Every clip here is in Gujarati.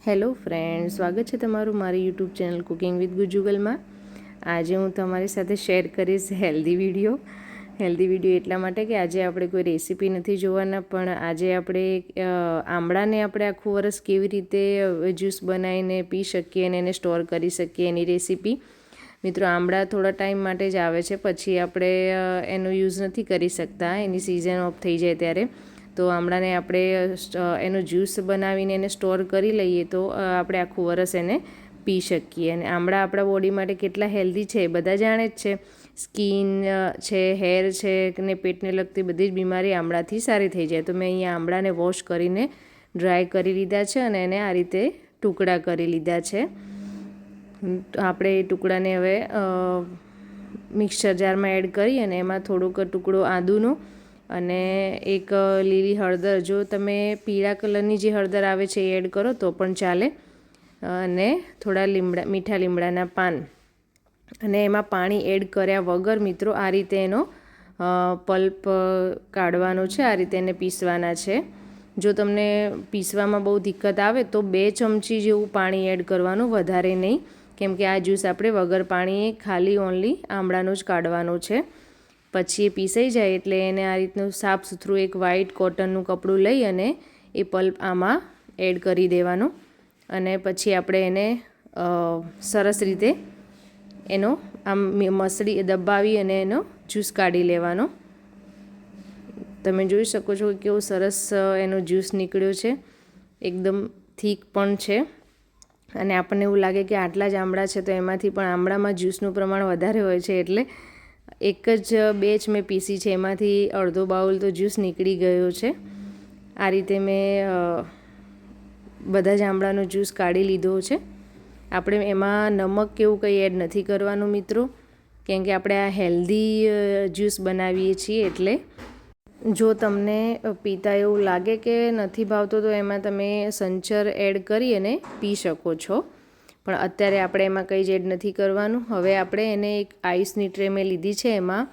હેલો ફ્રેન્ડ, સ્વાગત છે તમારું મારી યુટ્યુબ ચેનલ કુકિંગ વિથ ગુજુગલમાં। આજે હું તમારી સાથે શેર કરીશ હેલ્ધી વિડીયો એટલા માટે કે આજે આપણે કોઈ રેસીપી નથી જોવાના, પણ આજે આપણે આમળાને આપણે આખું વરસ કેવી રીતે જ્યુસ બનાવીને પી શકીએ અને એને સ્ટોર કરી શકીએ એની રેસીપી। મિત્રો, આમળા થોડા ટાઈમ માટે જ આવે છે, પછી આપણે એનો યુઝ નથી કરી શકતા, એની સિઝન ઓફ થઈ જાય ત્યારે। તો આમળાને આપણે એનો જ્યુસ બનાવીને એને સ્ટોર કરી લઈએ તો આપણે આખું વરસ એને પી શકીએ। અને આમળા આપણા બોડી માટે કેટલા હેલ્ધી છે એ બધા જાણે જ છે। સ્કિન છે, હેર છે ને પેટને લગતી બધી જ બીમારી આમળાથી સારી થઈ જાય। તો મેં અહીંયા આમળાને વોશ કરીને ડ્રાય કરી લીધા છે અને એને આ રીતે ટુકડા કરી લીધા છે। આપણે એ ટુકડાને હવે મિક્સર જારમાં એડ કરી અને એમાં થોડોક ટુકડો આદુનો અને એક લીલી હળદર, જો તમે પીળા કલરની જે હળદર આવે છે એ એડ કરો તો પણ ચાલે, અને થોડા મીઠા લીમડાના પાન, અને એમાં પાણી એડ કર્યા વગર મિત્રો આ રીતે એનો પલ્પ કાઢવાનો છે, આ રીતે એને પીસવાના છે। જો તમને પીસવામાં બહુ દિક્કત આવે તો 2 ચમચી જેવું પાણી એડ કરવાનું, વધારે નહીં, કેમ કે આ જ્યુસ આપણે વગર પાણીએ ખાલી ઓનલી આમળાનો જ કાઢવાનો છે। પછી એ પીસાઈ જાય એટલે એને આ રીતનું સાફ સુથરું એક વ્હાઈટ કોટનનું કપડું લઈ અને એ પલ્પ આમાં એડ કરી દેવાનો, અને પછી આપણે એને સરસ રીતે એનો આમ મસળી દબાવી અને એનો જ્યુસ કાઢી લેવાનો। તમે જોઈ શકો છો કે કેવો સરસ એનો જ્યુસ નીકળ્યો છે, એકદમ થીક પણ છે, અને આપણને એવું લાગે કે આટલા જ આમળા છે, તો એમાંથી પણ આમળામાં જ્યુસનું પ્રમાણ વધારે હોય છે, એટલે એક જ બેચ મેં પીસી છે, એમાંથી અડધો બાઉલ તો જ્યુસ નીકળી ગયો છે। આ રીતે મેં બધા જ આમળાનો જ્યુસ કાઢી લીધો છે। આપણે એમાં નમક કેવું કંઈ એડ નથી કરવાનું મિત્રો, કેમ કે આપણે આ હેલ્ધી જ્યુસ બનાવીએ છીએ, એટલે જો તમને પીતા એવું લાગે કે નથી ભાવતો તો એમાં તમે સંચર એડ કરી અને પી શકો છો, પણ અત્યારે આપણે એમાં કંઈ જ એડ નથી કરવાનું। હવે આપણે એને એક આઈસની ટ્રે મેં લીધી છે, એમાં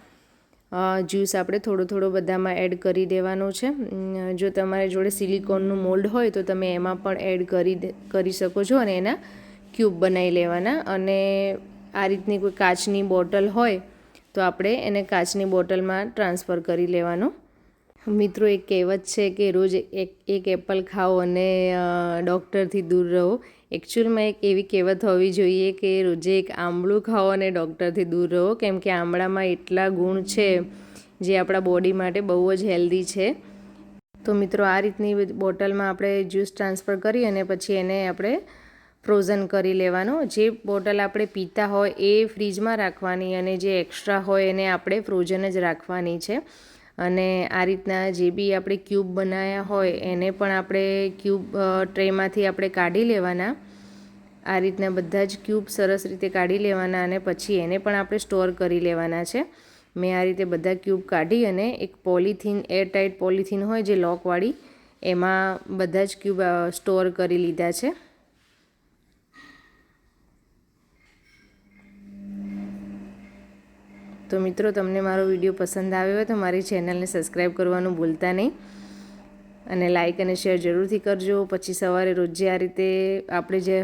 જ્યુસ આપણે થોડો બધામાં એડ કરી દેવાનો છે। જો તમારી જોડે સિલિકોનનું મોલ્ડ હોય તો તમે એમાં પણ એડ કરી શકો છો અને એના ક્યુબ બનાવી લેવાના। અને આ રીતની કોઈ કાચની બોટલ હોય તો આપણે એને કાચની બોટલમાં ટ્રાન્સફર કરી લેવાનું। મિત્રો, એક કહેવત છે કે રોજ એક એપલ ખાઓ અને ડૉક્ટરથી દૂર રહો। એકચ્યુઅલમાં એક એવી કહેવત હોવી જોઈએ કે રોજે એક આમળું ખાઓ અને ડૉક્ટરથી દૂર રહો, કેમ કે આમળામાં એટલા ગુણ છે જે આપણા બોડી માટે બહુ જ હેલ્ધી છે। તો મિત્રો, આ રીતની બોટલમાં આપણે જ્યુસ ટ્રાન્સફર કરી અને પછી એને આપણે ફ્રોઝન કરી લેવાનો। જે બોટલ આપણે પીતા હોય એ ફ્રીજમાં રાખવાની, અને જે એક્સ્ટ્રા હોય એને આપણે ફ્રોઝન જ રાખવાની છે। અને આ રીતના જે બી આપણે ક્યુબ બનાવ્યા હોય એને પણ આપણે ક્યુબ ટ્રેમાંથી આપણે કાઢી લેવાના। આ રીતના બધા જ ક્યુબ સરસ રીતે કાઢી લેવાના, અને પછી એને પણ આપણે સ્ટોર કરી લેવાના છે। મેં આ રીતે બધા ક્યુબ કાઢી અને એક પોલિથીન, એરટાઇટ પોલિથીન હોય જે લોકવાળી, એમાં બધા જ ક્યુબ સ્ટોર કરી લીધા છે। તો મિત્રો, તમને મારો વિડીયો પસંદ આવ્યો હોય તો મારી ચેનલને સબસ્ક્રાઈબ કરવાનું ભૂલતા નહીં, અને લાઇક અને શેર જરૂરથી કરજો। પછી સવારે રોજે આ રીતે આપણે જે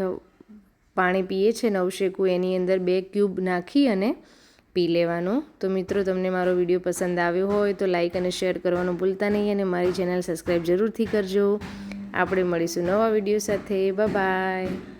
પાણી પીએ છીએ નવશેકું, એની અંદર 2 ક્યુબ નાખી અને પી લેવાનું। તો મિત્રો, તમને મારો વિડીયો પસંદ આવ્યો હોય તો લાઇક અને શેર કરવાનું ભૂલતા નહીં, અને મારી ચેનલ સબસ્ક્રાઈબ જરૂરથી કરજો। આપણે મળીશું નવા વિડીયો સાથે। Bye bye.